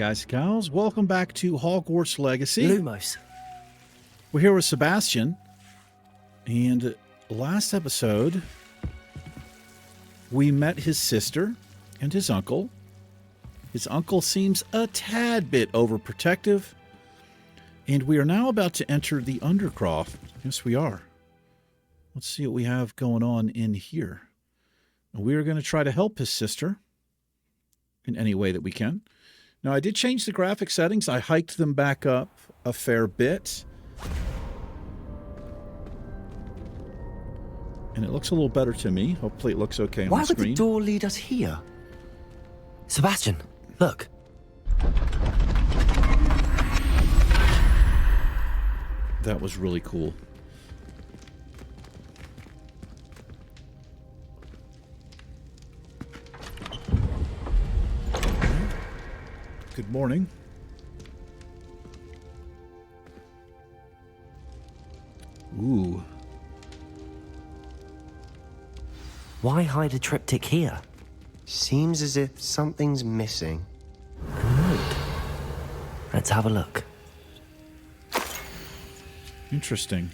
guys and gals. Welcome back to Hogwarts Legacy. Lumos. We're here with Sebastian. And last episode, we met his sister and his uncle. His uncle seems a tad bit overprotective. And we are now about to enter the Undercroft. Yes, we are. Let's see what we have going on in here. We are going to try to help his sister in any way that we can. Now, I did change the graphic settings. I hiked them back up a fair bit. And it looks a little better to me. Hopefully it looks okay on the screen. Why would the door lead us here? Sebastian, look. That was really cool. Good morning. Ooh. Why hide a triptych here? Seems as if something's missing. Let's have a look. Interesting.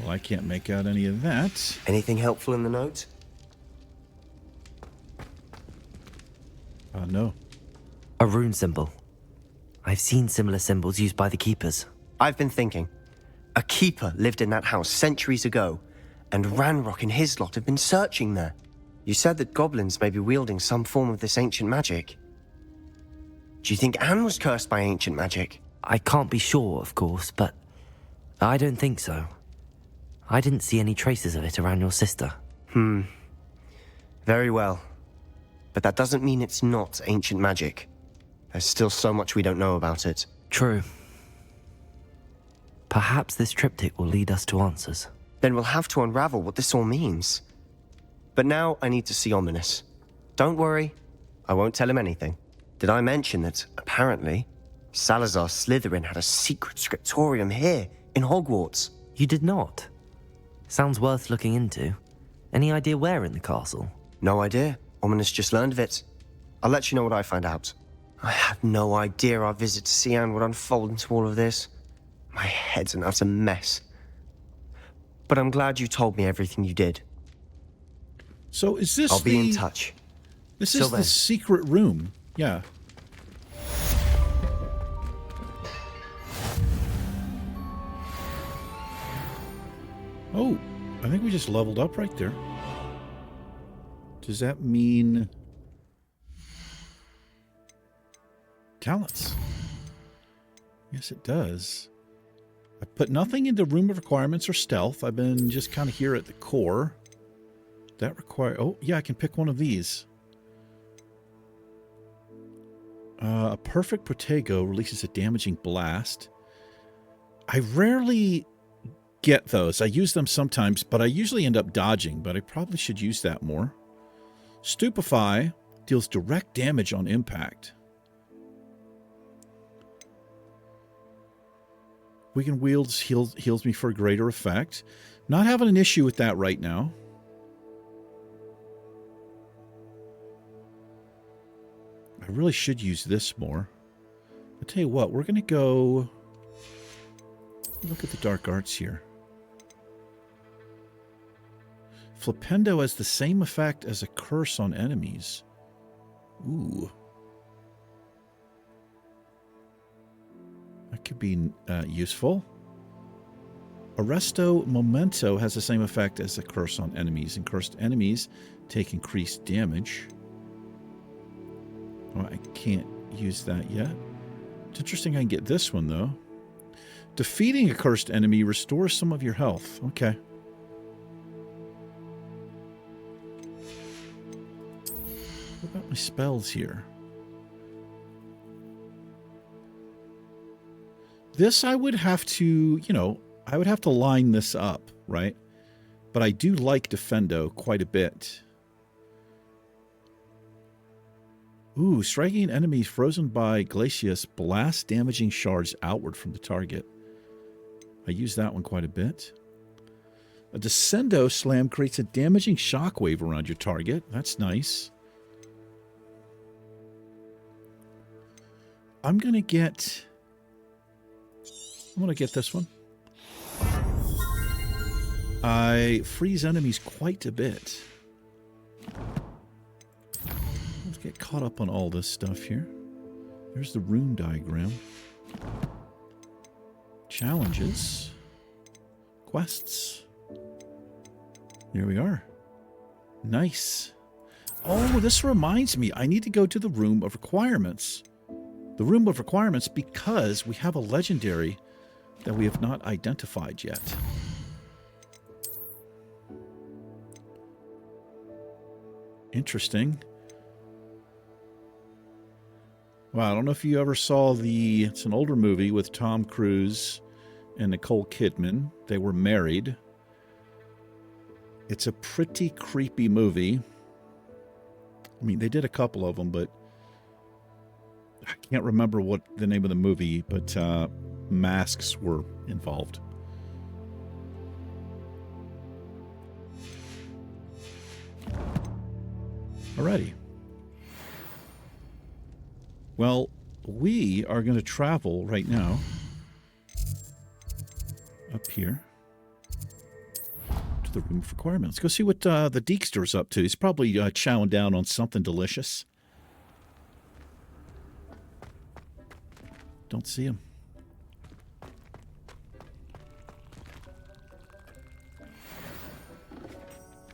Well, I can't make out any of that. Anything helpful in the note? No. A rune symbol. I've seen similar symbols used by the keepers. I've been thinking. A keeper lived in that house centuries ago, and Ranrock and his lot have been searching there. You said that goblins may be wielding some form of this ancient magic. Do you think Anne was cursed by ancient magic? I can't be sure, of course, but I don't think so. I didn't see any traces of it around your sister. Very well. But that doesn't mean it's not ancient magic. There's still so much we don't know about it. True. Perhaps this triptych will lead us to answers. Then we'll have to unravel what this all means. But now I need to see Ominous. Don't worry, I won't tell him anything. Did I mention that, apparently, Salazar Slytherin had a secret scriptorium here, in Hogwarts? You did not? Sounds worth looking into. Any idea where in the castle? No idea. Ominous just learned of it. I'll let you know what I find out. I had no idea our visit to see Anne would unfold into all of this. My head's an utter mess. But I'm glad you told me everything you did. So is this I'll be in touch. This is the secret room. Yeah. Oh, I think we just leveled up right there. Does that mean talents? Yes, it does. I put nothing into room of requirements or stealth. I've been just kind of here at the core. That require... Oh, yeah, I can pick one of these. A perfect Protego releases a damaging blast. I rarely get those. I use them sometimes, but I usually end up dodging, but I probably should use that more. Stupefy deals direct damage on impact. Weakened wields heals me for a greater effect. Not having an issue with that right now. I really should use this more. I'll tell you what, we're going to go... Look at the dark arts here. Flipendo has the same effect as a curse on enemies. Ooh. That could be useful. Arresto Memento has the same effect as a curse on enemies, and cursed enemies take increased damage. Oh, I can't use that yet. It's interesting I can get this one, though. Defeating a cursed enemy restores some of your health. Okay. What about my spells here? This I would have to, I would have to line this up, right? But I do like Defendo quite a bit. Ooh, striking enemies frozen by Glacius blast damaging shards outward from the target. I use that one quite a bit. A Descendo Slam creates a damaging shockwave around your target. That's nice. I'm going to get this one. I freeze enemies quite a bit. Let's get caught up on all this stuff here. There's the rune diagram. Challenges. Quests. There we are. Nice. Oh, this reminds me. I need to go to the Room of Requirements. The Room of Requirements because we have a legendary that we have not identified yet. Interesting. Well, I don't know if you ever saw it's an older movie with Tom Cruise and Nicole Kidman. They were married. It's a pretty creepy movie. I mean, they did a couple of them, but I can't remember what the name of the movie, but masks were involved. Alrighty. Well, we are going to travel right now up here to the Room of Requirements. Let's go see what the Deekster's up to. He's probably chowing down on something delicious. Don't see him.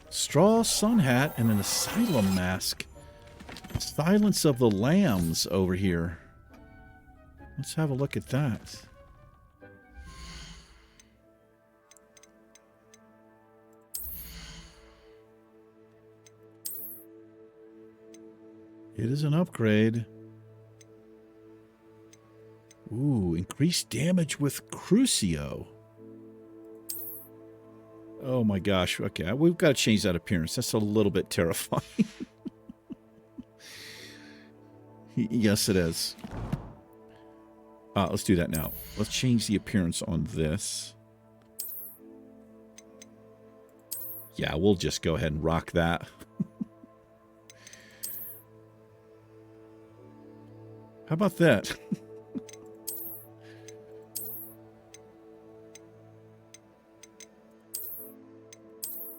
Straw sun hat and an asylum mask. Silence of the Lambs over here. Let's have a look at that. It is an upgrade. Ooh, increased damage with Crucio. Oh my gosh. Okay, we've got to change that appearance. That's a little bit terrifying. Yes, it is. Let's do that now. Let's change the appearance on this. Yeah, we'll just go ahead and rock that. How about that?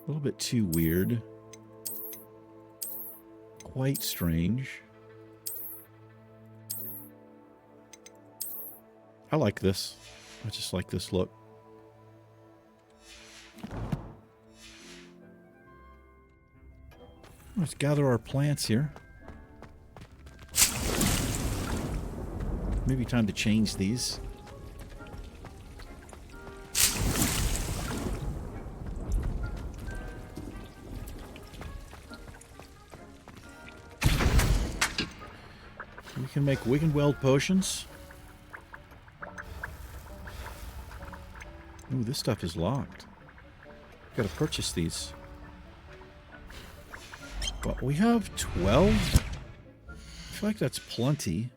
A little bit too weird. Quite strange. I like this. I just like this look. Let's gather our plants here. Maybe time to change these. We can make Wig and Weld potions. Ooh, this stuff is locked. Gotta purchase these. But we have 12? I feel like that's plenty.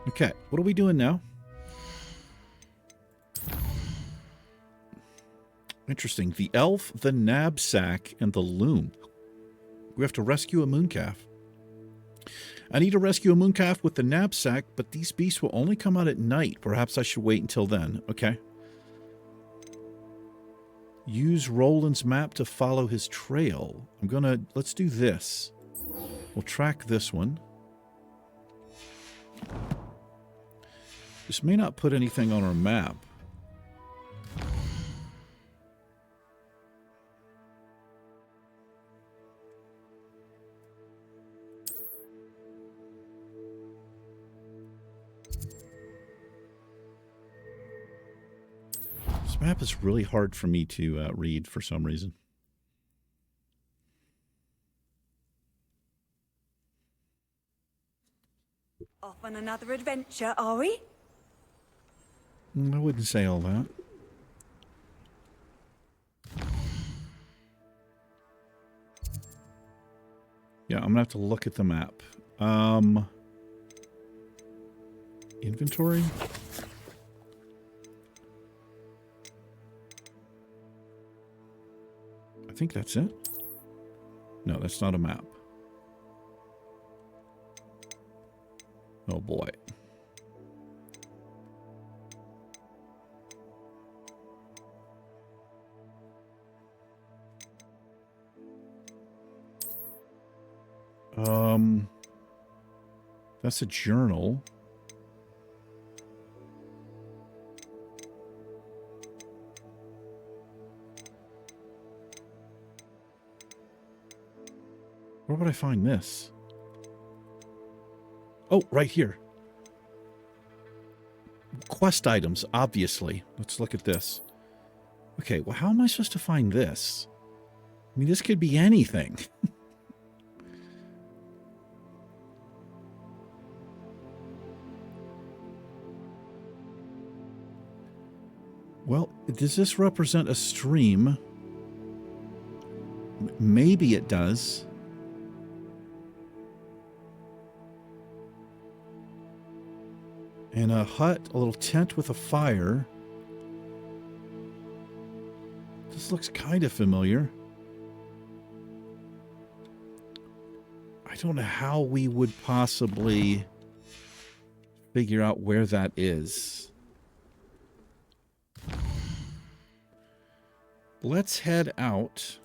Okay, what are we doing now? Interesting. The elf, the knapsack, and the loom. We have to rescue a mooncalf. I need to rescue a mooncalf with the knapsack, but these beasts will only come out at night. Perhaps I should wait until then. Okay. Use Roland's map to follow his trail. Let's do this. We'll track this one. This may not put anything on our map. This map is really hard for me to read for some reason. Off on another adventure, are we? I wouldn't say all that. Yeah, I'm gonna have to look at the map. Inventory? I think that's it. No, that's not a map. Oh boy. That's a journal. Where would I find this? Oh, right here. Quest items, obviously. Let's look at this. Okay, well, how am I supposed to find this? I mean, this could be anything. Well, does this represent a stream? Maybe it does. And a hut, a little tent with a fire. This looks kind of familiar. I don't know how we would possibly figure out where that is. Let's head out.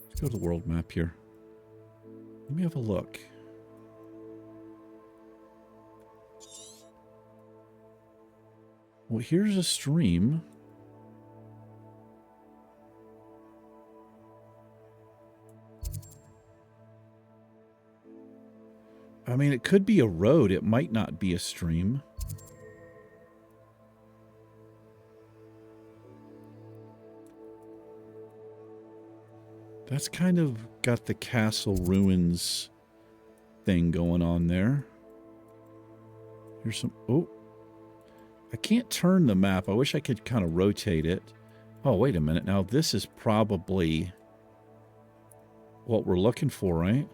Let's go to the world map here. Let me have a look. Well, here's a stream. I mean, it could be a road. It might not be a stream. That's kind of got the castle ruins thing going on there. Here's some... Oh. I can't turn the map. I wish I could kind of rotate it. Oh, wait a minute. Now, this is probably what we're looking for, right?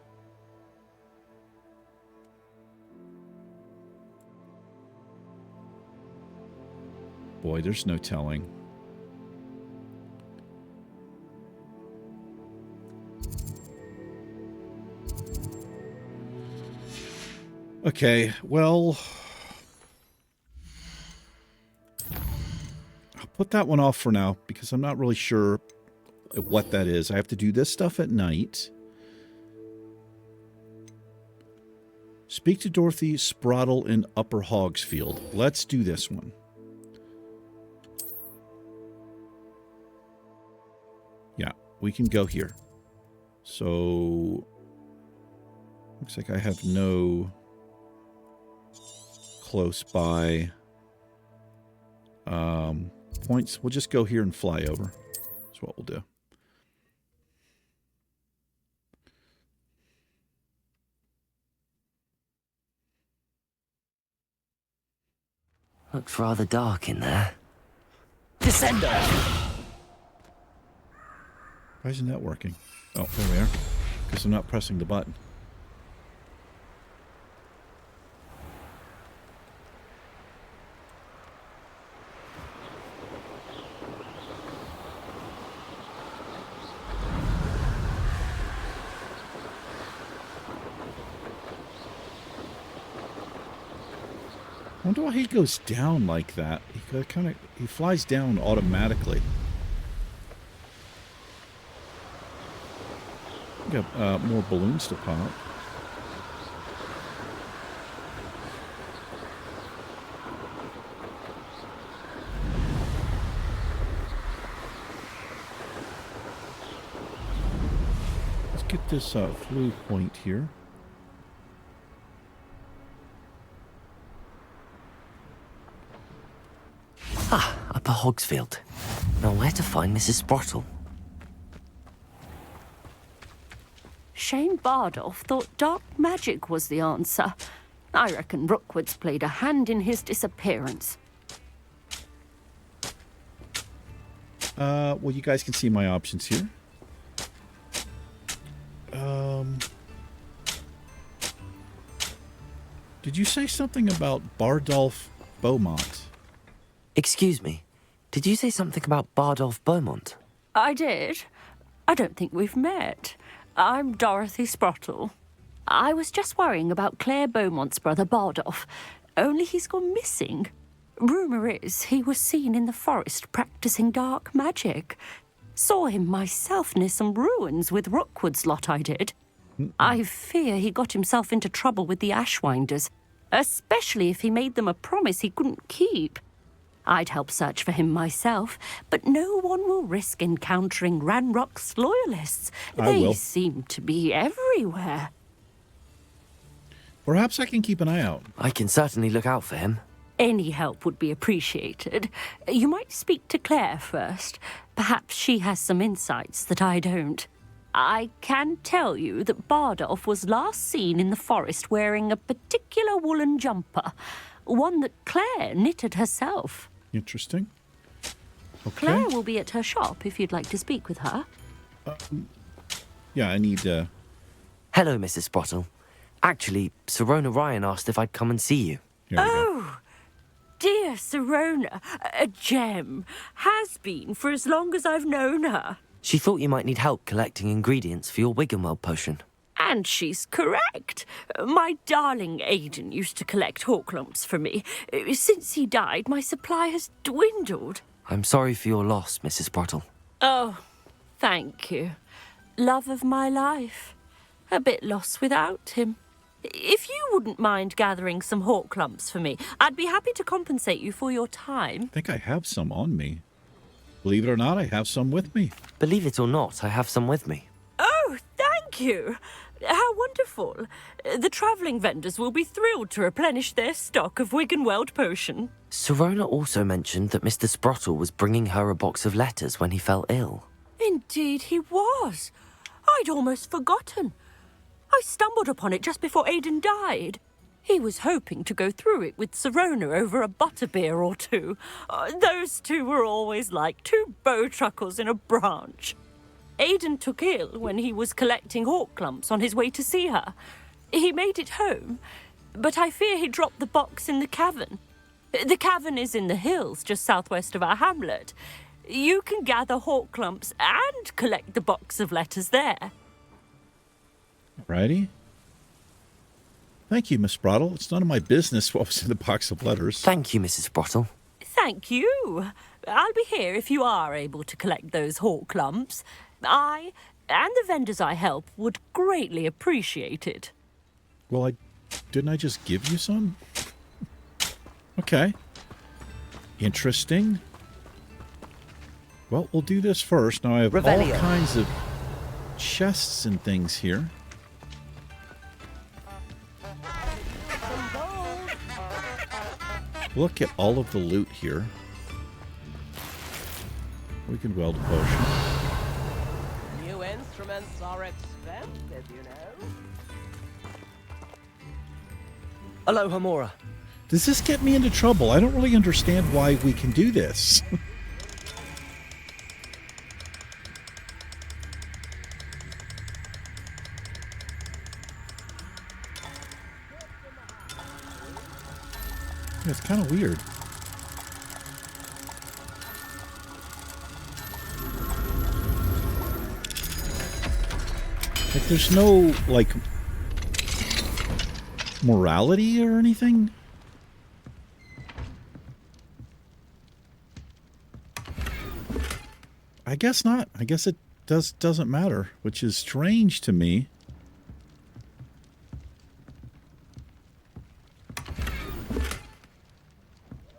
Boy, there's no telling. Okay, well, I'll put that one off for now because I'm not really sure what that is. I have to do this stuff at night. Speak to Dorothy Sprottle in Upper Hogsfield. Let's do this one. Yeah, we can go here. So, looks like I have no close by points. We'll just go here and fly over. That's what we'll do. Looks rather dark in there. Descender! Why isn't that working? Oh, there we are. Because I'm not pressing the button. I wonder why he goes down like that. He flies down automatically. Got more balloons to pop. Let's get this flu point here. Ah, Upper Hogsfield. Now where to find Mrs. Sprottle? Shane Bardolph thought dark magic was the answer. I reckon Rookwood's played a hand in his disappearance. Well, you guys can see my options here. Did you say something about Bardolph Beaumont? Excuse me, Did you say something about Bardolph Beaumont? I did. I don't think we've met. I'm Dorothy Sprottle. I was just worrying about Claire Beaumont's brother Bardolph, only he's gone missing. Rumour is he was seen in the forest practising dark magic. Saw him myself near some ruins with Rookwood's lot I did. I fear he got himself into trouble with the Ashwinders, especially if he made them a promise he couldn't keep. I'd help search for him myself, but no one will risk encountering Ranrock's loyalists. I will. They seem to be everywhere. Perhaps I can keep an eye out. I can certainly look out for him. Any help would be appreciated. You might speak to Claire first. Perhaps she has some insights that I don't. I can tell you that Bardolph was last seen in the forest wearing a particular woolen jumper, one that Claire knitted herself. Interesting. Okay. Claire will be at her shop if you'd like to speak with her. Yeah, I need... Hello, Mrs. Sprottle. Actually, Sirona Ryan asked if I'd come and see you. Here we go. Oh, dear Sirona, a gem. Has been for as long as I've known her. She thought you might need help collecting ingredients for your Wiggenweld potion. And she's correct. My darling Aidan used to collect hawk lumps for me. Since he died, my supply has dwindled. I'm sorry for your loss, Mrs. Sprottle. Oh, thank you. Love of my life. A bit lost without him. If you wouldn't mind gathering some hawk lumps for me, I'd be happy to compensate you for your time. I think I have some on me. Believe it or not, I have some with me. Believe it or not, I have some with me. Oh, thank you. How wonderful. The travelling vendors will be thrilled to replenish their stock of Wiggenweld potion. Sirona also mentioned that Mr. Sprottle was bringing her a box of letters when he fell ill. Indeed he was. I'd almost forgotten. I stumbled upon it just before Aidan died. He was hoping to go through it with Sirona over a butterbeer or two. Those two were always like two bowtruckles in a branch. Aidan took ill when he was collecting hawk clumps on his way to see her. He made it home, but I fear he dropped the box in the cavern. The cavern is in the hills just southwest of our hamlet. You can gather hawk clumps and collect the box of letters there. Righty. Thank you, Miss Sprottle. It's none of my business what was in the box of letters. Thank you, Mrs. Sprottle. Thank you. I'll be here if you are able to collect those hawk clumps. I and the vendors I help would greatly appreciate it. Well, didn't I just give you some? Okay. Interesting. Well, we'll do this first. Now I have Revelio. all kinds of chests and things here. Look at all of the loot here. We can weld a potion. New instruments are expensive, you know. Aloha, Mora. Does this get me into trouble? I don't really understand why we can do this. It's kind of weird. Like, there's no, like, morality or anything? I guess not. I guess it doesn't matter, which is strange to me.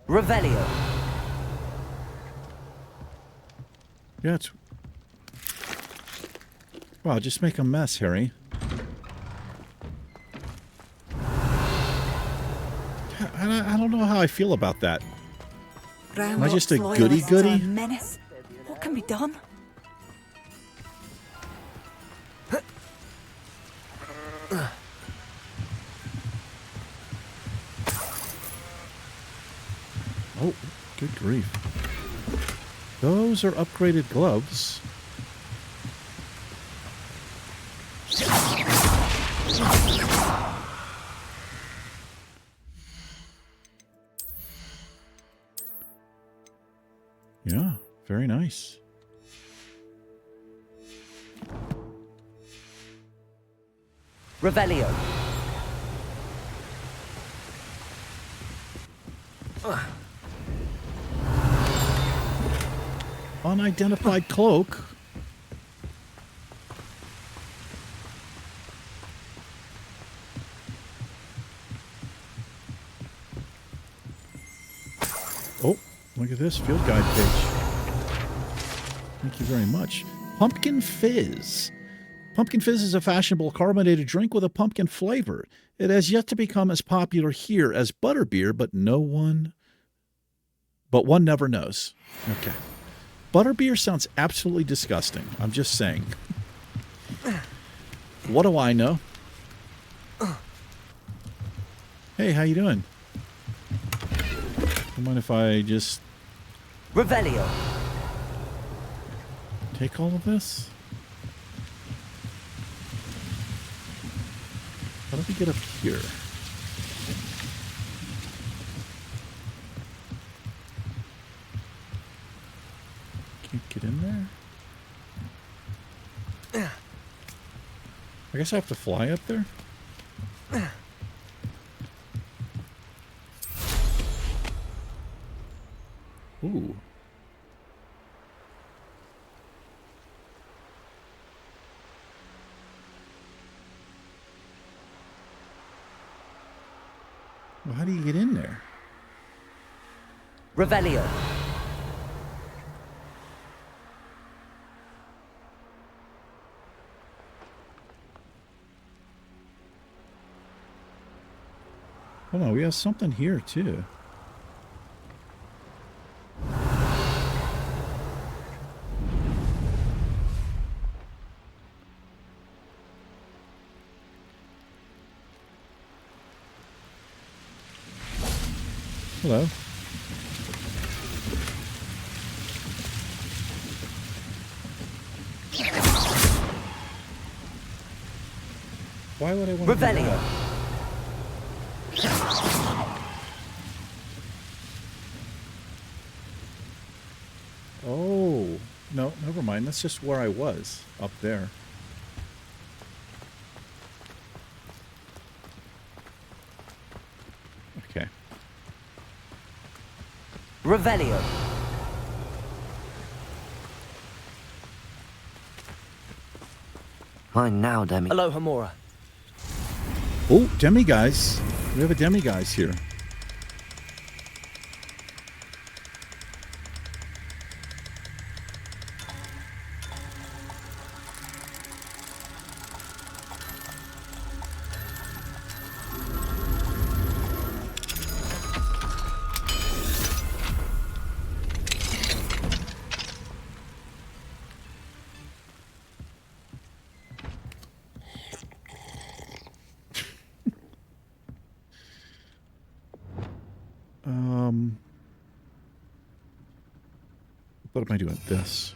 Revelio. Yeah, it's... Wow, just make a mess, Harry. I don't know how I feel about that. Am I just a goody-goody? A menace. What can be done? Oh, good grief. Those are upgraded gloves. Yeah, Very nice. Revelio. Unidentified cloak. Oh, look at this field guide page. Thank you very much. Pumpkin Fizz. Pumpkin Fizz is a fashionable carbonated drink with a pumpkin flavor. It has yet to become as popular here as butterbeer, but one never knows. Okay. Butterbeer sounds absolutely disgusting. I'm just saying. What do I know? Hey, how you doing? Don't mind if I just Revelio. take all of this? How do we get up here? Can't get in there? I guess I have to fly up there? Ooh. Well, how do you get in there? Revelio. Hold on, we have something here too. Hello. Why would I want to do Revelio. that? Oh, no, never mind. That's just where I was, up there. Okay. Revelio. Fine now, Demi. Hello, Hamura. Oh, demiguise. We have a demiguise here. What am I doing? This.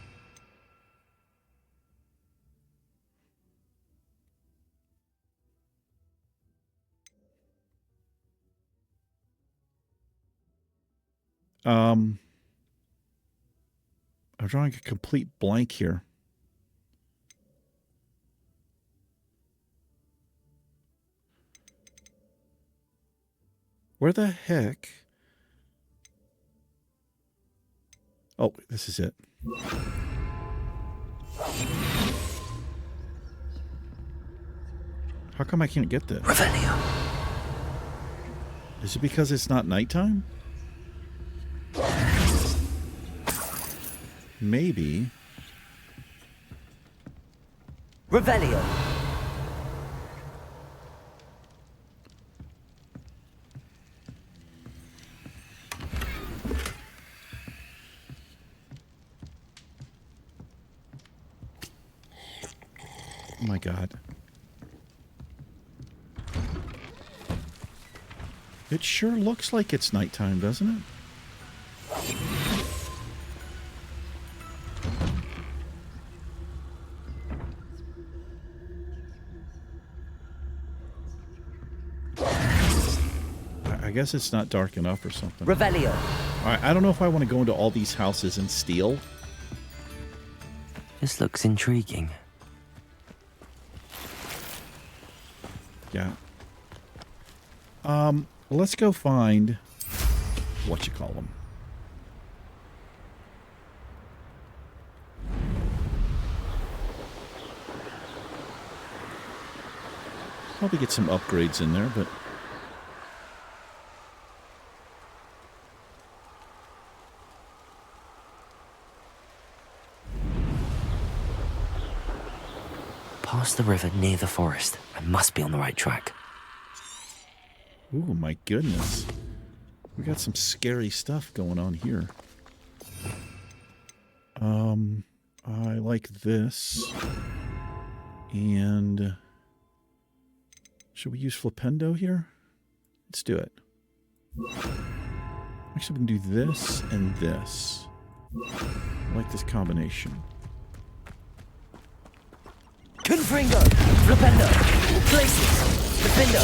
I'm drawing a complete blank here. Where the heck? Oh, this is it. How come I can't get this? Revelio. Is it because it's not nighttime? Maybe. Revelio. Oh my God. It sure looks like it's nighttime, doesn't it? I guess it's not dark enough or something. Revelio. All right, I don't know if I want to go into all these houses and steal. This looks intriguing. Yeah. Let's go find what you call them. Probably get some upgrades in there, but Past the river near the forest. I must be on the right track. ooh, my goodness. We got some scary stuff going on here. I like this. And should we use Flipendo here? Let's do it. Actually, we can do this and this. I like this combination. Confringo! Flipendo! Places! Defendo!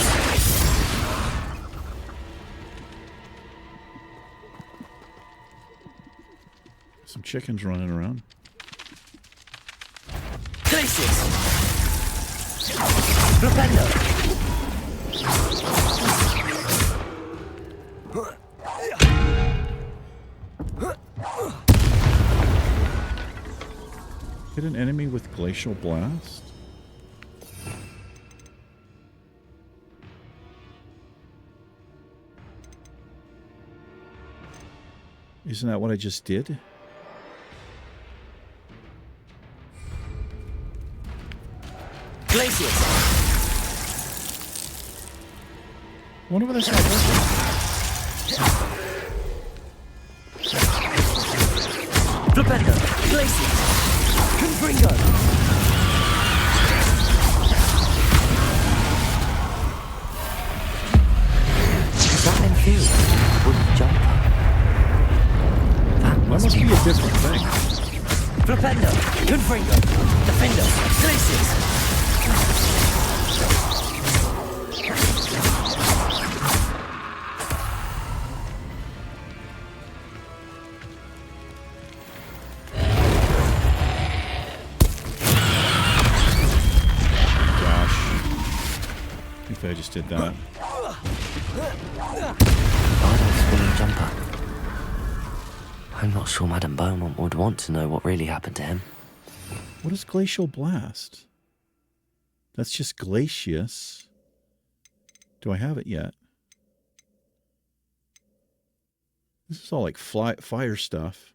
Some chickens running around. Places! Flipendo! Hit an enemy with Glacial Blast. Isn't that what I just did? Glaciers! I wonder why that's not working. Flipendo! Glaciers! Confringo! Is that inferior? Wouldn't jump. That Must be a different thing. Flipendo! Confringo! Defendo! Glaciers! I just did that. Spinning jumper. I'm not sure Madame Beaumont would want to know what really happened to him. What is Glacial Blast? That's just Glacius. Do I have it yet? This is all like fire stuff.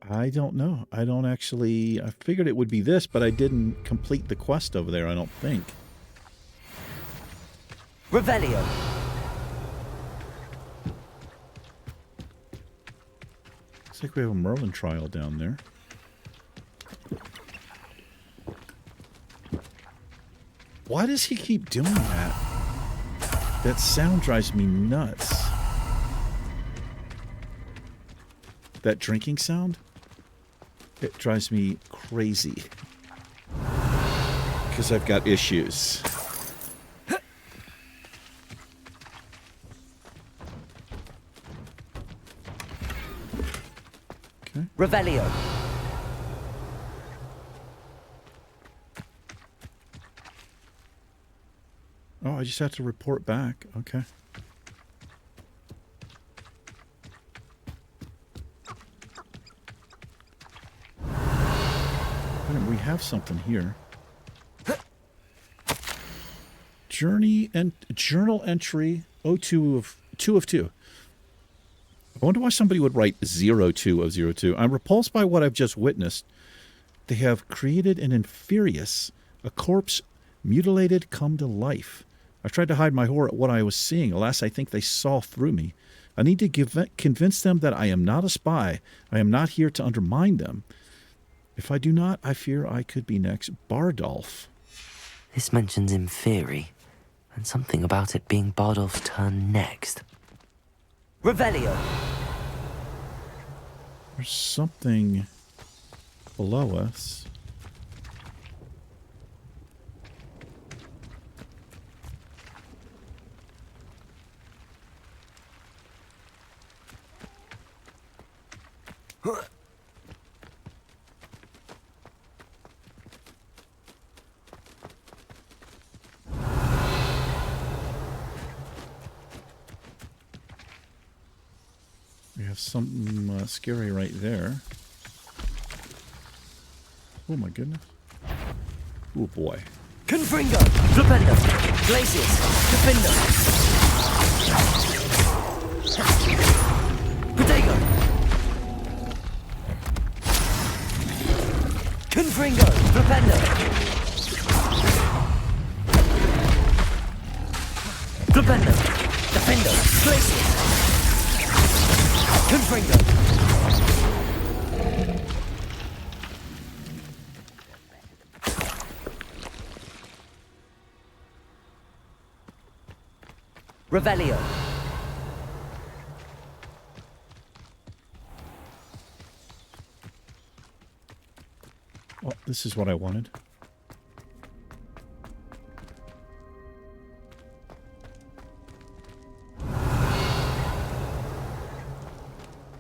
I don't know. I don't actually... I figured it would be this, but I didn't complete the quest over there, I don't think. Revelio. Looks like we have a Merlin trial down there. Why does he keep doing that? That sound drives me nuts. That drinking sound? It drives me crazy. Because I've got issues. Okay. Revelio. Oh, I just have to report back. Okay. We have something here. Journal entry 02 of 2 of 2. I wonder why somebody would write 02 of 02. I'm repulsed by what I've just witnessed. They have created an inferius, a corpse mutilated come to life. I tried to hide my horror at what I was seeing. Alas, I think they saw through me. I need to convince them that I am not a spy. I am not here to undermine them. If I do not, I fear I could be next. Bardolph. This mentions Inferi, and something about it being Bardolph's turn next. Revelio. There's something below us. We have something scary right there. Oh my goodness. Oh boy. Confringo, Flipendo, Glacius, Defindo. Protego. Confringo, Flipendo. Flipendo, Defindo, Glacius. Confringo. Revelio. Oh, this is what I wanted.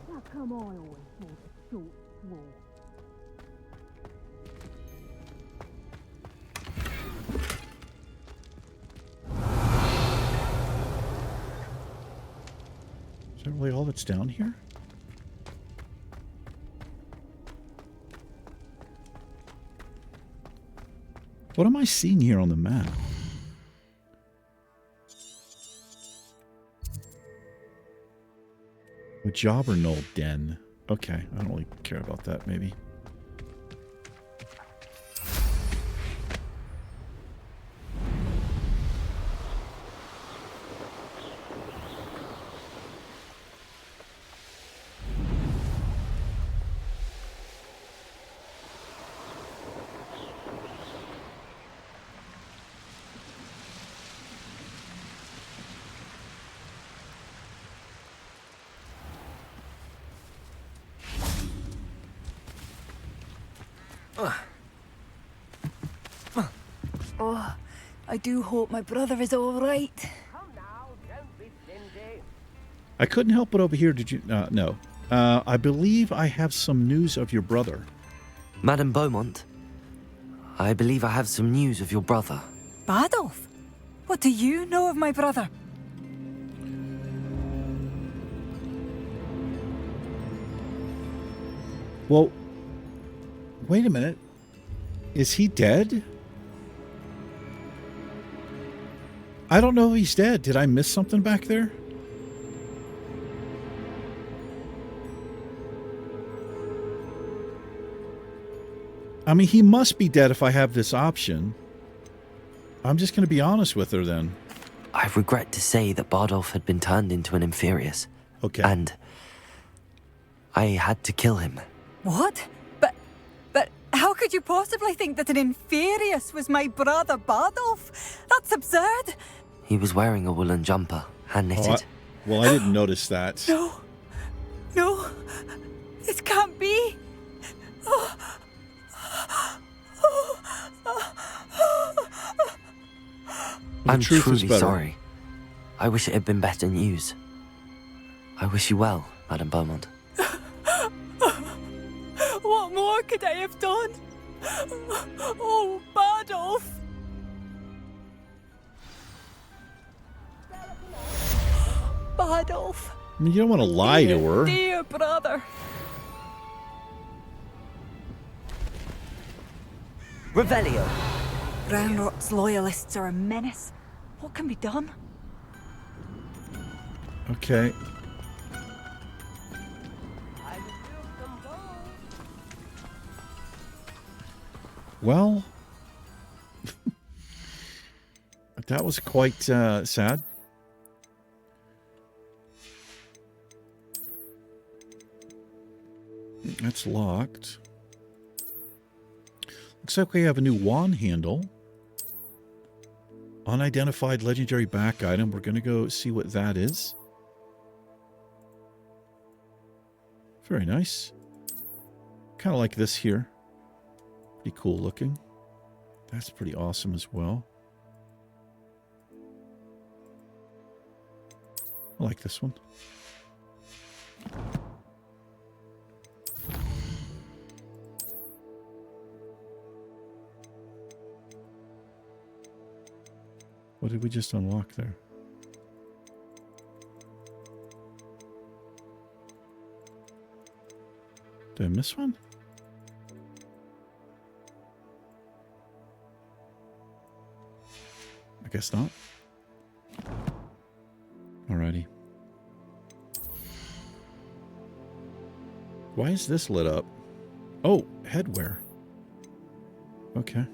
How come I always want a short walk? Is that really all that's down here? What am I seeing here on the map? A Jobberknoll den. Okay, I don't really care about that, maybe. Oh, I do hope my brother is all right. Come now, don't be stingy. I couldn't help but overhear. Did you? No. I believe I have some news of your brother. Madame Beaumont, I believe I have some news of your brother. Badolf? What do you know of my brother? Well, wait a minute. Is he dead? I don't know if he's dead. Did I miss something back there? I mean, he must be dead if I have this option. I'm just going to be honest with her then. I regret to say that Bardolph had been turned into an Inferius. Okay. And I had to kill him. What? But how could you possibly think that an Inferius was my brother Bardolf? That's absurd. He was wearing a woolen jumper, hand-knitted. Well, I didn't notice that. No, this can't be. The I'm truth is truly better. sorry. I wish it had been better news. I wish you well, Madame Beaumont. What more could I have done? Oh, Bardolf. Bardolf. I mean, you don't want to lie to her. Dear brother. Revelio. Groundrot's loyalists are a menace. What can be done? Okay. I will do some bones. Well, that was quite sad. That's locked. Looks like we have a new wand handle. Unidentified legendary back item. We're going to go see what that is. Very nice. Kind of like this here. Pretty cool looking. That's pretty awesome as well. I like this one. What did we just unlock there? Did I miss one? I guess not. Alrighty. Why is this lit up? Oh, headwear. Okay.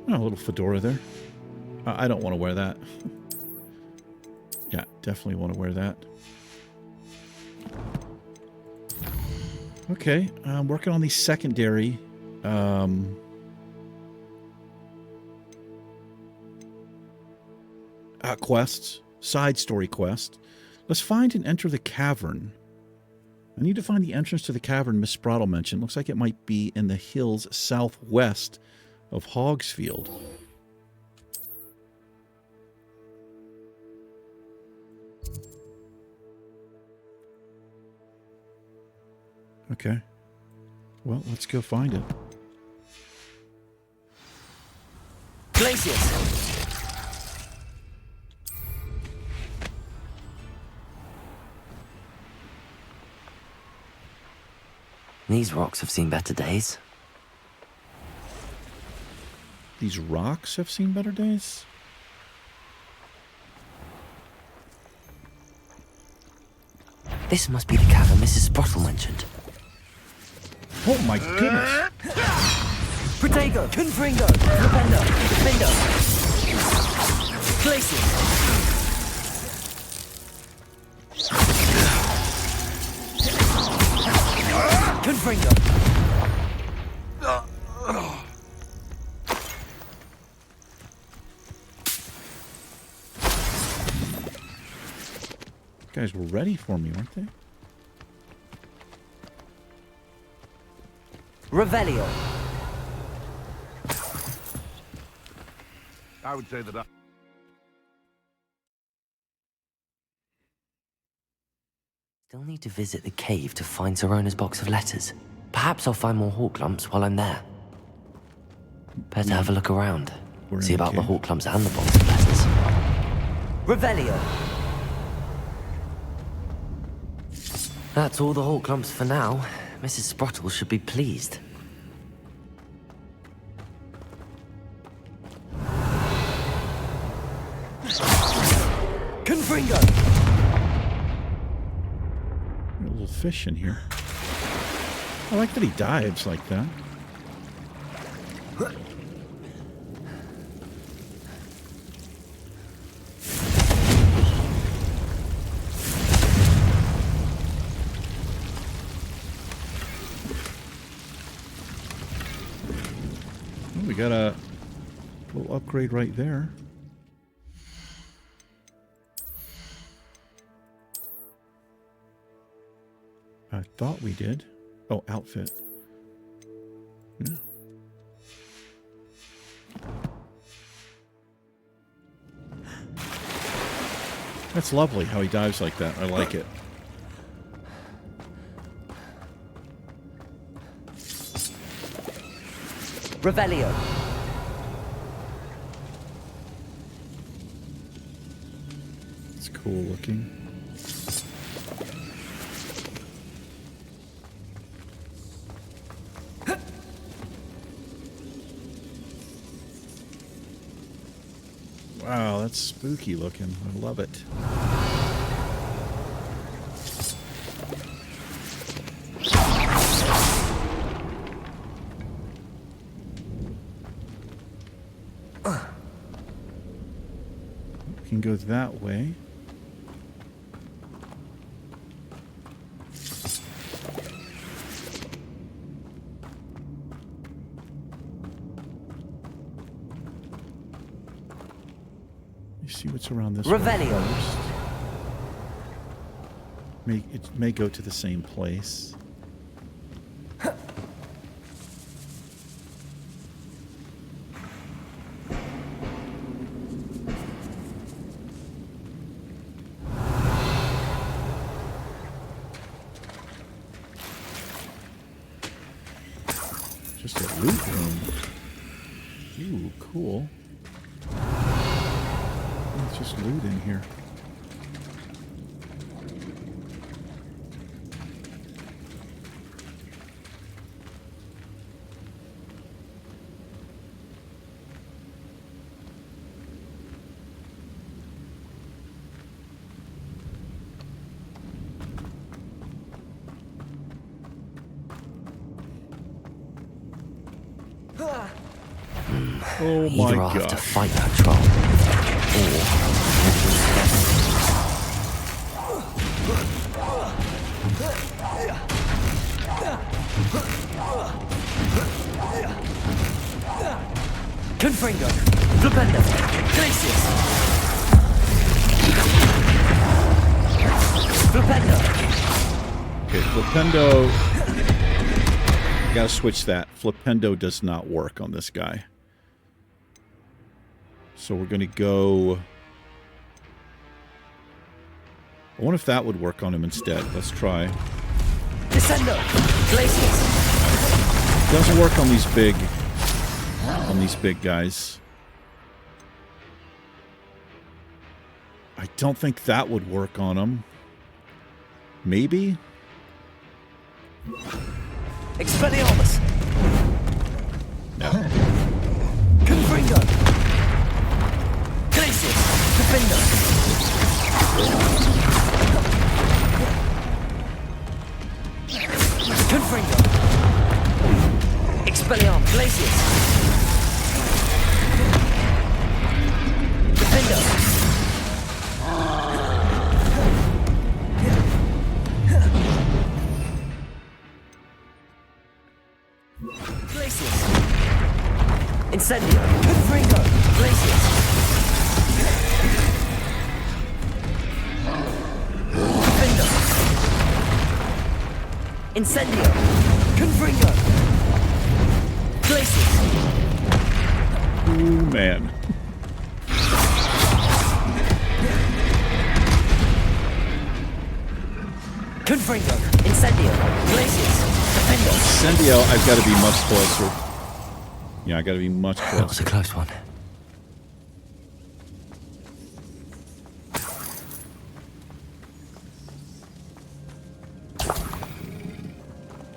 Oh, a little fedora there. I don't want to wear that. Yeah, definitely want to wear that. Okay, I'm working on the secondary quests, side story quest. Let's find and enter the cavern. I need to find the entrance to the cavern Miss Sprottle mentioned. Looks like it might be in the hills southwest of Hogsfield. Okay. Well, let's go find it. Glacius! These rocks have seen better days. These rocks have seen better days? This must be the cavern Mrs. Sprottle mentioned. Oh my goodness! Protego! Confringo! Flipendo! Defendo! Glacius! Confringo! Guys were ready for me, weren't they? Revelio! I would say that I... Still need to visit the cave to find Zerona's box of letters. Perhaps I'll find more hawk lumps while I'm there. Better have a look around. We're See in the about the cave. hawk lumps and the box of letters. Revelio! That's all the hawk lumps for now. Mrs. Sprottle should be pleased. Confringo! A little fish in here. I like that he dives like that. Oh, we got a little upgrade right there. I thought we did. Oh, outfit. Yeah. That's lovely how he dives like that. I like it. Revelio! It's cool looking. Wow, that's spooky looking. I love it. We can go that way. You see what's around this way Revelio! first. It may go to the same place. Just a loot room. Ooh, cool. just loot in here. Oh my Either I'll have to god. fight that troll, Confringo, Flipendo, Glacius, Flipendo. Okay, Flipendo. Gotta switch that. Flipendo does not work on this guy. So we're gonna go... I wonder if that would work on him instead. Let's try. Descendo, Glacius. Doesn't work on these big guys. I don't think that would work on him. Maybe? Expelliarmus. No. Confringo. Glacius. Defender. Confringo. Expelliarmus. Glacius. Defender. Glacius. Incendio. Confringo. Glacius. Defender. Incendio. Confringo. Glacius. Ooh, man. Confringo. Incendio. Glacius. Defender. Incendio, I've got to be much closer. Yeah, I got to be much That was closer. a close one.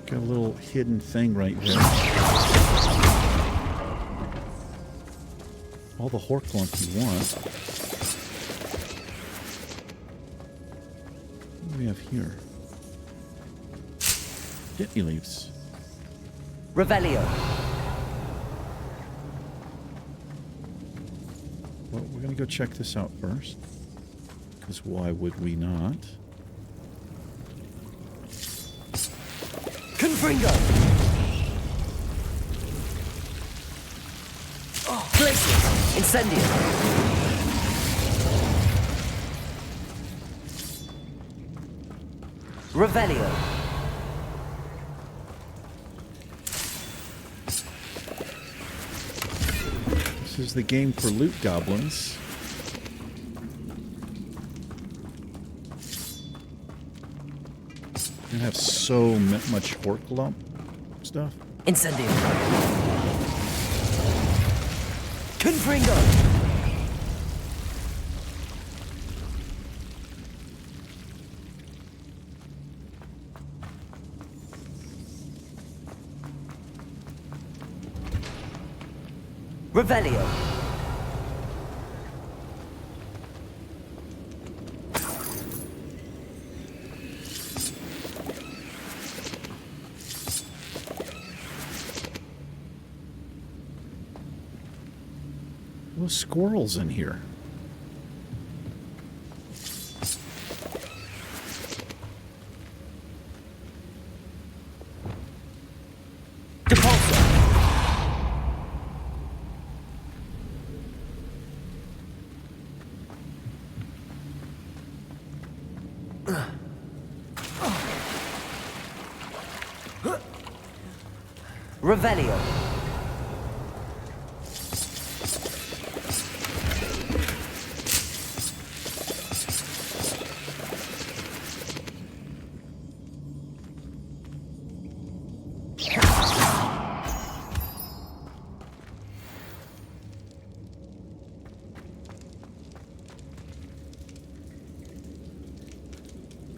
Got a little hidden thing right there. All the Horklump you want. What do we have here? Dittany leaves. Revelio. Well, we're going to go check this out first. Because why would we not? Confringo. Glacius. Incendio. Revelio. This is the game for loot goblins. You're gonna have so much Horklump stuff. Incendio. Confringo. Revelio. Those squirrels in here. Depulso. Revelio.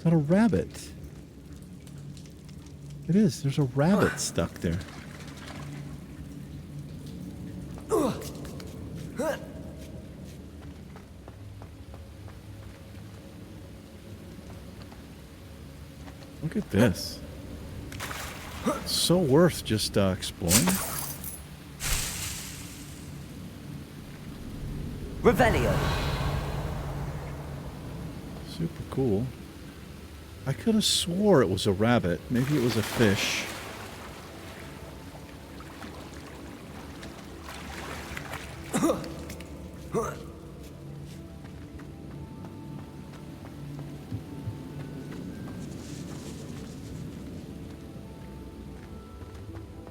Got a rabbit. It is. There's a rabbit stuck there. Look at this. So worth just exploring. Revelio. Super cool. I could have swore it was a rabbit. Maybe it was a fish.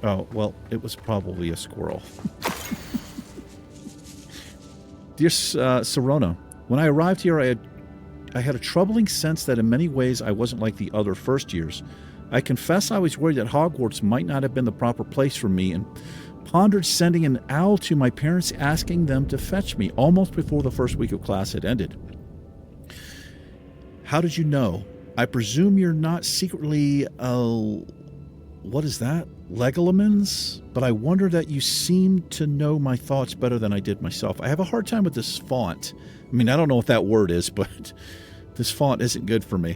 Oh, well, it was probably a squirrel. Dear Serona, when I arrived here, I had a troubling sense that in many ways I wasn't like the other first years. I confess I was worried that Hogwarts might not have been the proper place for me and pondered sending an owl to my parents asking them to fetch me almost before the first week of class had ended. How did you know? I presume you're not secretly, what is that? Legolamans? But I wonder that you seem to know my thoughts better than I did myself. I have a hard time with this font. I mean, I don't know what that word is, but this font isn't good for me.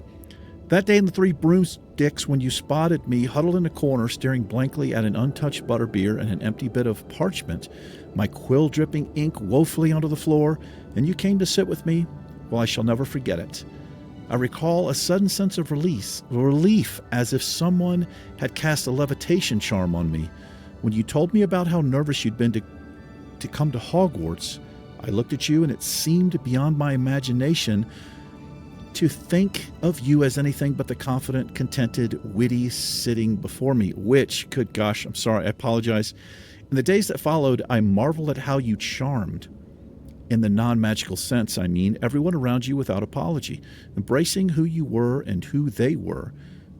That day in the Three Broomsticks, when you spotted me huddled in a corner staring blankly at an untouched butterbeer and an empty bit of parchment, my quill-dripping ink woefully onto the floor, and you came to sit with me, well, I shall never forget it. I recall a sudden sense of relief, as if someone had cast a levitation charm on me. When you told me about how nervous you'd been to come to Hogwarts, I looked at you and it seemed beyond my imagination to think of you as anything but the confident, contented, witty sitting before me, which, good gosh, I'm sorry, I apologize. In the days that followed, I marveled at how you charmed. In the non-magical sense, I mean, everyone around you without apology, embracing who you were and who they were.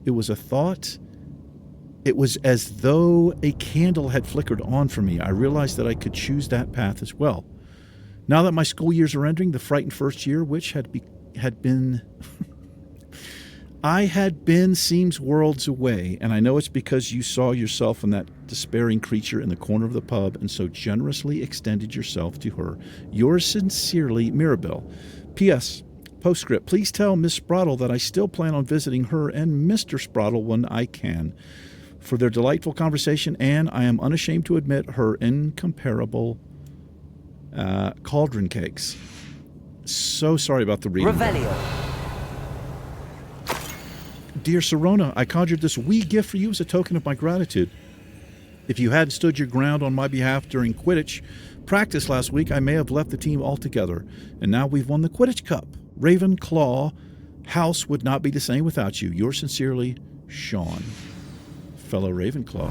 It was a thought. It was as though a candle had flickered on for me. I realized that I could choose that path as well. Now that my school years are ending, the frightened first year, which had been seems worlds away, and I know it's because you saw yourself in that despairing creature in the corner of the pub and so generously extended yourself to her. Yours sincerely, Mirabelle. P.S. Postscript, please tell Miss Sprottle that I still plan on visiting her and Mr. Sprottle when I can for their delightful conversation, and I am unashamed to admit her incomparable cauldron cakes. So sorry about the reading. Revelio. Dear Serona, I conjured this wee gift for you as a token of my gratitude. If you hadn't stood your ground on my behalf during Quidditch practice last week, I may have left the team altogether. And now we've won the Quidditch Cup. Ravenclaw House would not be the same without you. Yours sincerely, Sean. Fellow Ravenclaw.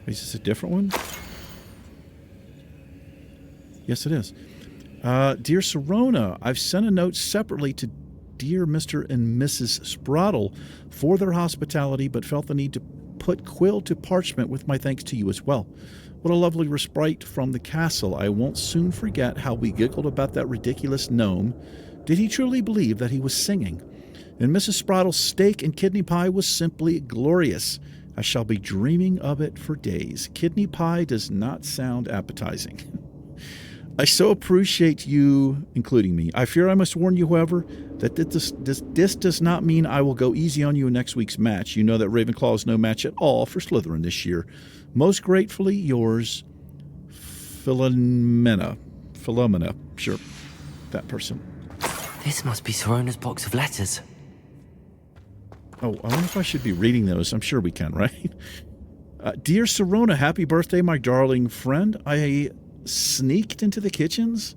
Is this a different one? Yes, it is. Dear Serona, I've sent a note separately to dear Mr. and Mrs. Sprottle for their hospitality, but felt the need to put quill to parchment with my thanks to you as well. What a lovely respite from the castle. I won't soon forget how we giggled about that ridiculous gnome. Did he truly believe that he was singing? And Mrs. Sprottle's steak and kidney pie was simply glorious. I shall be dreaming of it for days. Kidney pie does not sound appetizing. I so appreciate you including me. I fear I must warn you, however, that this does not mean I will go easy on you in next week's match. You know that Ravenclaw is no match at all for Slytherin this year. Most gratefully, yours, Philomena. Sure, that person. This must be Serona's box of letters. Oh, I wonder if I should be reading those. I'm sure we can, right? Dear Serona, happy birthday, my darling friend. I sneaked into the kitchens.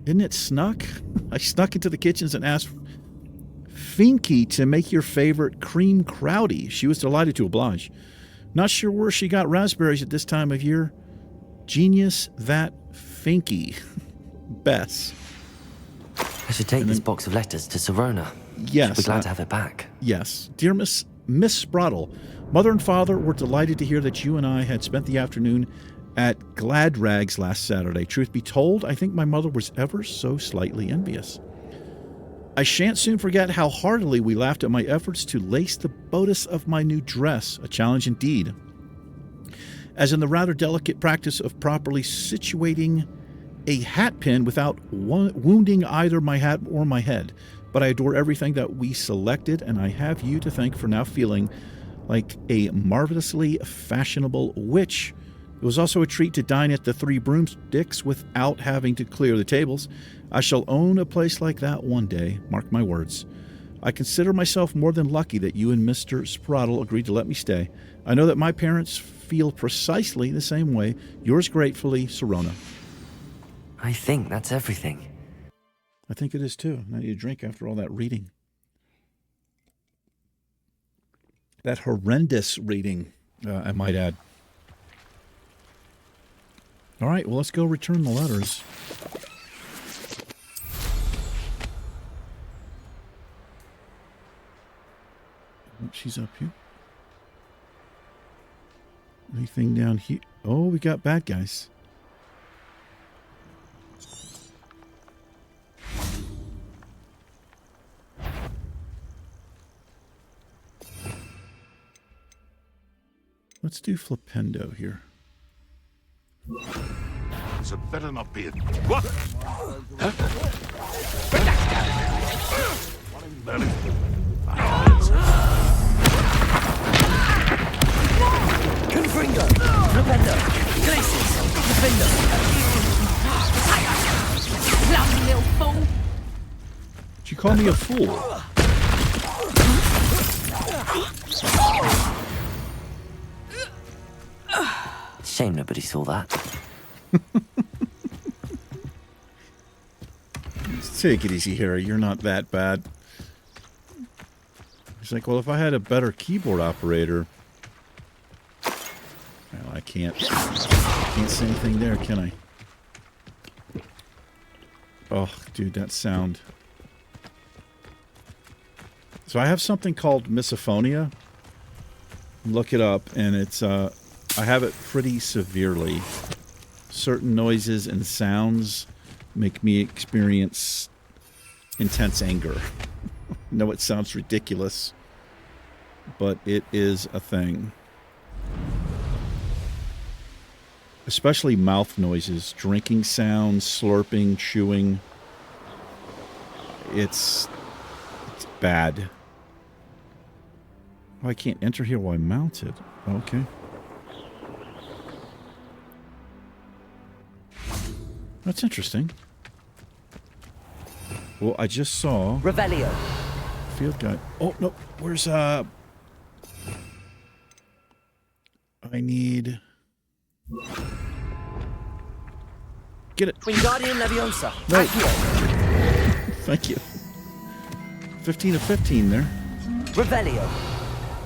Isn't it snuck? I snuck into the kitchens and asked Finky to make your favorite cream crowdy. She was delighted to oblige. Not sure where she got raspberries at this time of year. Genius, that Finky. Bess. I should take this box of letters to Serona. Yes. She'll be glad to have it back. Yes. Dear Miss Sprottle, Mother and Father were delighted to hear that you and I had spent the afternoon at Glad Rags last Saturday. Truth be told, I think my mother was ever so slightly envious. I shan't soon forget how heartily we laughed at my efforts to lace the bodice of my new dress, a challenge indeed, as in the rather delicate practice of properly situating a hat pin without wounding either my hat or my head. But I adore everything that we selected, and I have you to thank for now feeling like a marvelously fashionable witch. It was also a treat to dine at the Three Broomsticks without having to clear the tables. I shall own a place like that one day, mark my words. I consider myself more than lucky that you and Mr. Spraddle agreed to let me stay. I know that my parents feel precisely the same way. Yours gratefully, Sirona. I think that's everything. I think it is too. I need a drink after all that reading. That horrendous reading, I might add. All right, well, let's go return the letters. Oh, she's up here. Anything down here? Oh, we got bad guys. Let's do Flipendo here. So better not be it. What? Huh? Confringo! Flipendo! Glacius! Flipendo! Lousy little fool! Did you call me a fool? Shame nobody saw that. Take it easy, Harry. You're not that bad. He's like, well, if I had a better keyboard operator... Well, I can't say anything there, can I? Oh, dude, that sound. So I have something called misophonia. Look it up, and it's, I have it pretty severely. Certain noises and sounds make me experience intense anger. I know it sounds ridiculous, but it is a thing. Especially mouth noises, drinking sounds, slurping, chewing. It's bad. Oh, I can't enter here while I'm mounted. Okay. That's interesting. Well, I just saw... Revelio. Field guide. Oh, no. Where's, I need... Get it. Wingardium Leviosa. No. Thank you. 15 of 15 there. Revelio.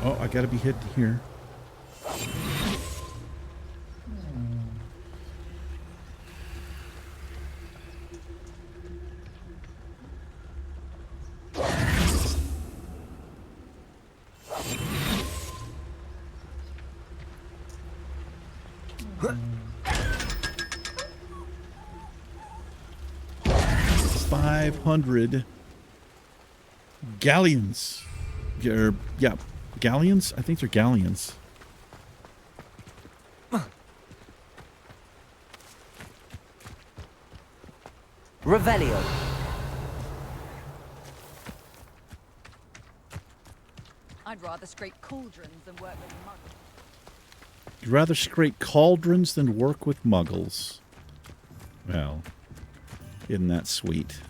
Oh, I gotta be hit here. $500 galleons. Yeah, galleons? I think they're galleons. Revelio. I'd rather scrape cauldrons than work with muggles. You'd rather scrape cauldrons than work with muggles. Well, isn't that sweet?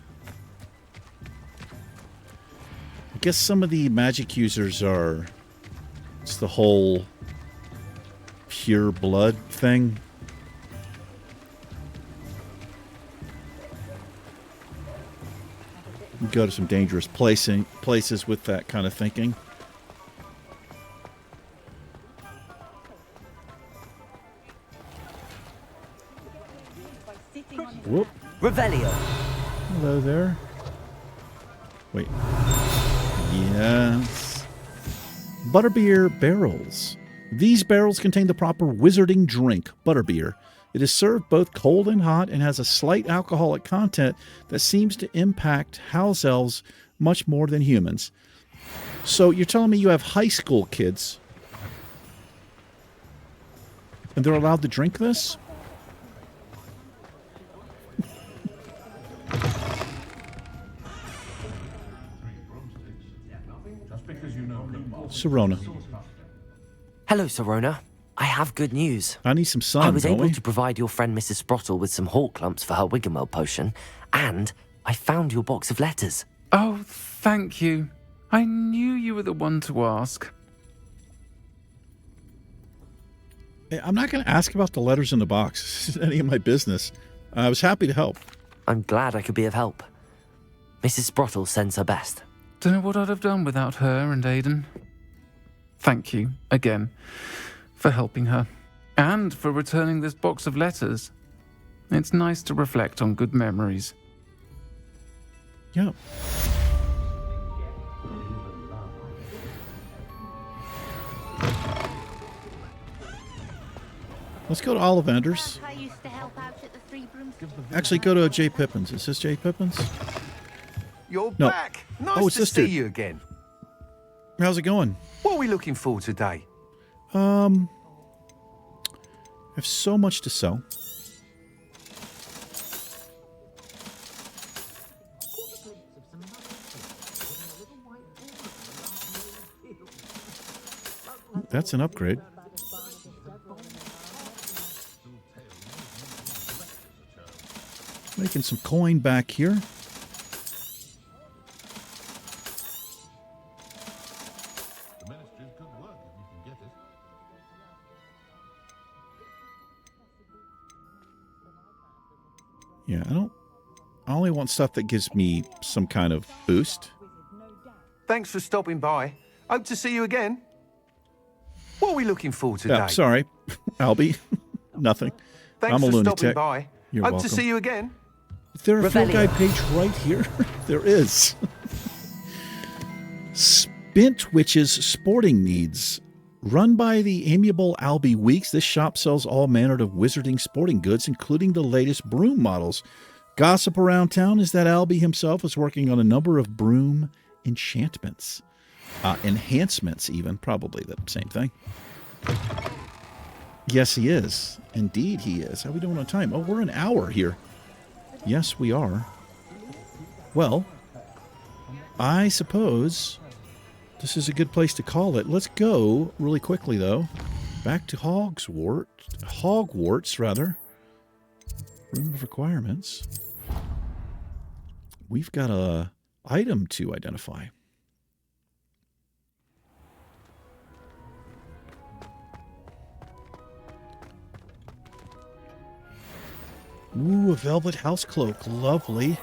I guess some of the magic users are... It's the whole pure blood thing. You go to some dangerous places with that kind of thinking. Whoop. Revelio. Hello there. Wait. Yes. Butterbeer barrels. These barrels contain the proper wizarding drink, butterbeer. It is served both cold and hot and has a slight alcoholic content that seems to impact house elves much more than humans. So you're telling me you have high school kids and they're allowed to drink this? Sirona. Hello, Sirona. I have good news. I need some sun, I was don't able we? to provide your friend Mrs. Sprottle with some hawk lumps for her Wiggenweld potion, and I found your box of letters. Oh, thank you. I knew you were the one to ask. I'm not going to ask about the letters in the box. This isn't any of my business. I was happy to help. I'm glad I could be of help. Mrs. Sprottle sends her best. Don't know what I'd have done without her and Aidan. Thank you, again, for helping her. And for returning this box of letters. It's nice to reflect on good memories. Yeah. Let's go to Ollivander's. I used to help out at the Three Broomsticks. Actually, go to J. Pippin's. Is this J. Pippin's? You're No. back. Nice Oh, it's to this see dude. you again. How's it going? What are we looking for today? I have so much to sell. That's an upgrade. Making some coin back here. Yeah, I only want stuff that gives me some kind of boost. Thanks for stopping by. Hope to see you again. What are we looking for today? Yeah, sorry, Albie. Nothing. Thanks I'm a for lunatic. stopping by. You're Hope welcome. to see you again. Is there a field Revelio. guide page right here? There is. Spint Witch's Sporting Needs. Run by the amiable Albie Weeks, this shop sells all manner of wizarding sporting goods, including the latest broom models. Gossip around town is that Albie himself is working on a number of broom enchantments. Enhancements, even. Probably the same thing. Yes, he is. Indeed, he is. How are we doing on time? Oh, we're an hour here. Yes, we are. Well, I suppose this is a good place to call it. Let's go really quickly, though. Back to Hogwarts, rather. Room of requirements. We've got a item to identify. Ooh, a velvet house cloak. Lovely.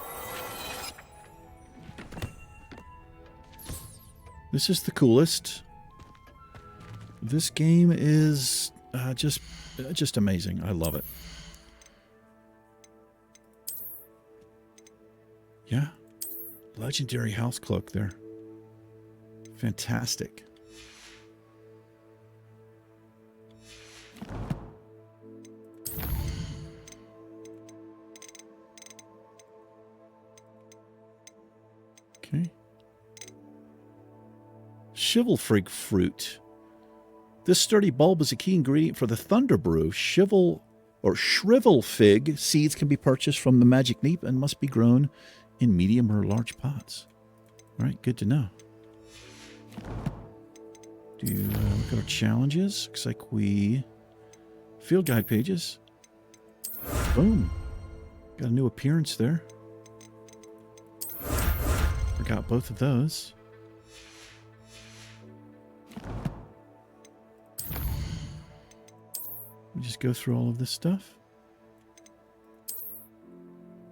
This is the coolest. This game is just amazing. I love it. Yeah. Legendary house cloak there. Fantastic. Okay. Chivalfrig fruit. This sturdy bulb is a key ingredient for the Thunder Brew. Shrivel fig seeds can be purchased from the Magic Neep and must be grown in medium or large pots. All right, good to know. Do look at our challenges. Looks like we field guide pages. Boom. Got a new appearance there. Forgot both of those. We just go through all of this stuff.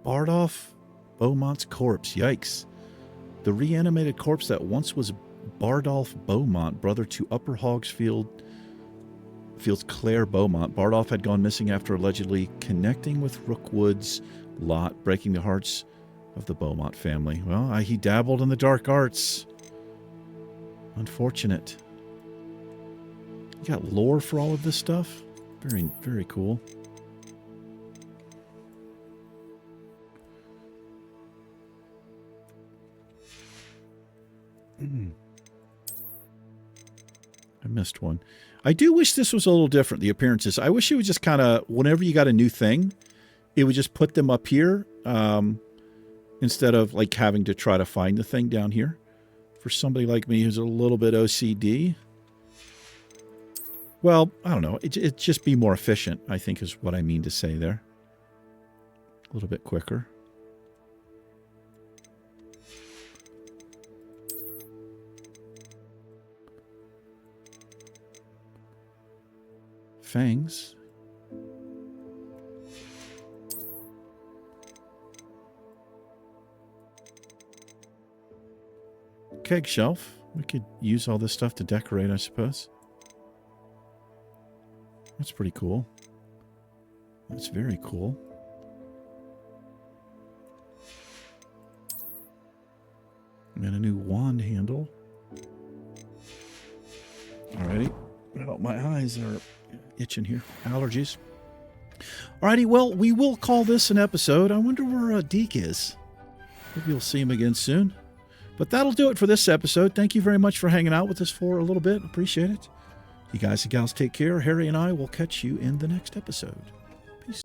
Bardolph Beaumont's corpse. Yikes. The reanimated corpse that once was Bardolph Beaumont, brother to Upper Hogsfield's Claire Beaumont. Bardolph had gone missing after allegedly connecting with Rookwood's lot, breaking the hearts of the Beaumont family. Well, he dabbled in the dark arts. Unfortunate. You got lore for all of this stuff? Very, very cool. I missed one. I do wish this was a little different, the appearances. I wish it would just kind of, whenever you got a new thing, it would just put them up here instead of like having to try to find the thing down here. For somebody like me who's a little bit OCD, well, I don't know. It'd just be more efficient, I think is what I mean to say there. A little bit quicker. Fangs. Keg shelf. We could use all this stuff to decorate, I suppose. That's pretty cool. That's very cool. And a new wand handle. Alrighty. Oh, my eyes are itching here. Allergies. Alrighty, well, we will call this an episode. I wonder where Deke is. Maybe we'll see him again soon. But that'll do it for this episode. Thank you very much for hanging out with us for a little bit. Appreciate it. You guys and gals take care. Harry and I will catch you in the next episode. Peace.